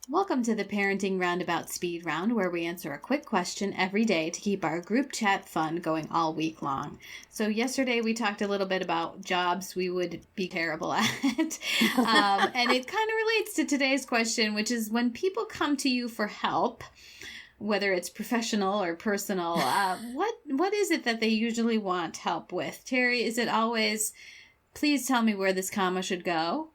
Welcome to the Parenting Roundabout Speed Round, where we answer a quick question every day to keep our group chat fun going all week long. So yesterday we talked a little bit about jobs we would be terrible at. And it kind of relates to today's question, which is when people come to you for help, whether it's professional or personal, what is it that they usually want help with? Terry, is it always, please tell me where this comma should go?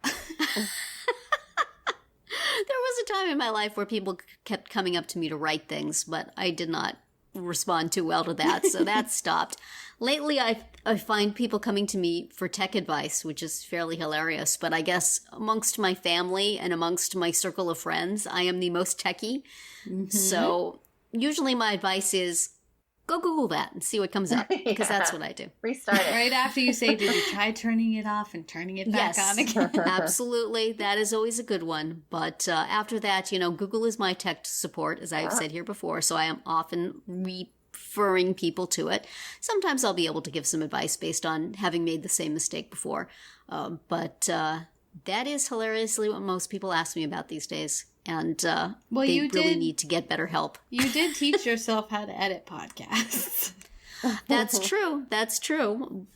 There was a time in my life where people kept coming up to me to write things, but I did not respond too well to that, so that stopped. Lately, I find people coming to me for tech advice, which is fairly hilarious, but I guess amongst my family and amongst my circle of friends, I am the most techie. Mm-hmm. So usually my advice is, go Google that and see what comes up, because that's what I do. Restart it. Right after you say, did you try turning it off and turning it back on again? Absolutely. That is always a good one. But after that, Google is my tech support, as I've said here before, so I am often referring people to it. Sometimes I'll be able to give some advice based on having made the same mistake before. But that is hilariously what most people ask me about these days. And they really need to get better help. You did teach yourself how to edit podcasts. That's true. That's true.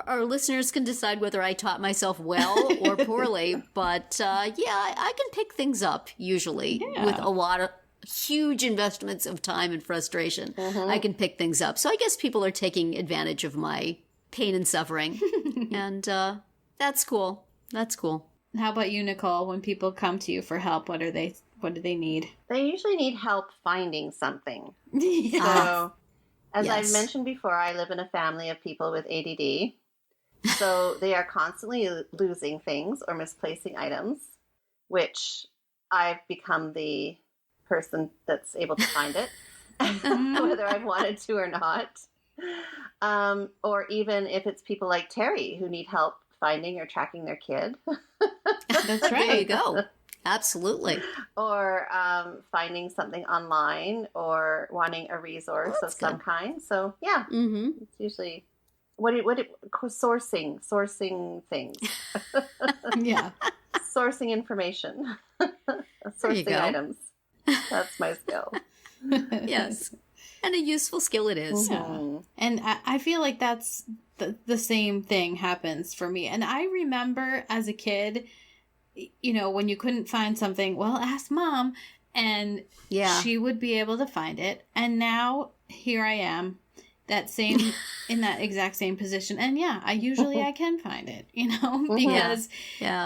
Our listeners can decide whether I taught myself well or poorly. But I can pick things up usually with a lot of huge investments of time and frustration. I can pick things up. So I guess people are taking advantage of my pain and suffering. And that's cool. That's cool. How about you, Nicole? When people come to you for help, what do they need? They usually need help finding something. Yeah. So, as I've mentioned before, I live in a family of people with ADD. So they are constantly losing things or misplacing items, which I've become the person that's able to find it, whether I've wanted to or not. Or even if it's people like Terry who need help finding or tracking their kid. That's right. There you go. Absolutely. Or finding something online or wanting a resource of some kind. So yeah, it's usually sourcing things. Yeah. Sourcing information. Sourcing items. That's my skill. Yes. And a useful skill it is. Yeah. And I feel like that's the same thing happens for me. And I remember as a kid, when you couldn't find something, well, ask mom. And she would be able to find it. And now here I am, in that exact same position. And I can find it,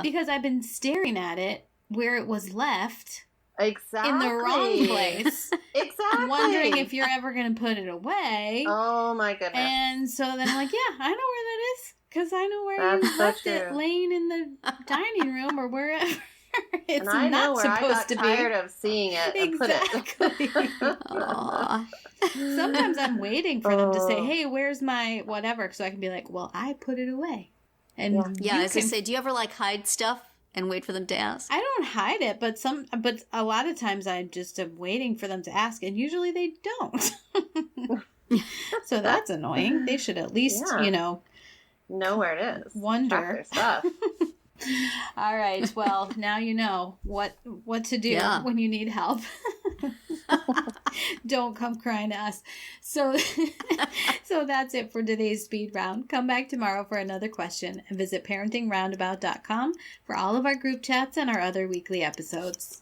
because I've been staring at it where it was left. Exactly. In the wrong place. Exactly. Wondering if you're ever going to put it away. Oh, my goodness. And so then I'm like, I know where that is. Because I know where you left it laying in the dining room or wherever. It's and I know not where supposed to be. tired of seeing it and exactly. put it. Sometimes I'm waiting for them to say, hey, where's my whatever? So I can be like, well, I put it away. And I say, do you ever hide stuff and wait for them to ask? I don't hide it, but a lot of times I just am waiting for them to ask, and usually they don't. So that's annoying. They should at least, know where it is. Wonder. Track their stuff. All right. Well, now you know what to do when you need help. Don't come crying to us. So that's it for today's speed round. Come back tomorrow for another question and visit parentingroundabout.com for all of our group chats and our other weekly episodes.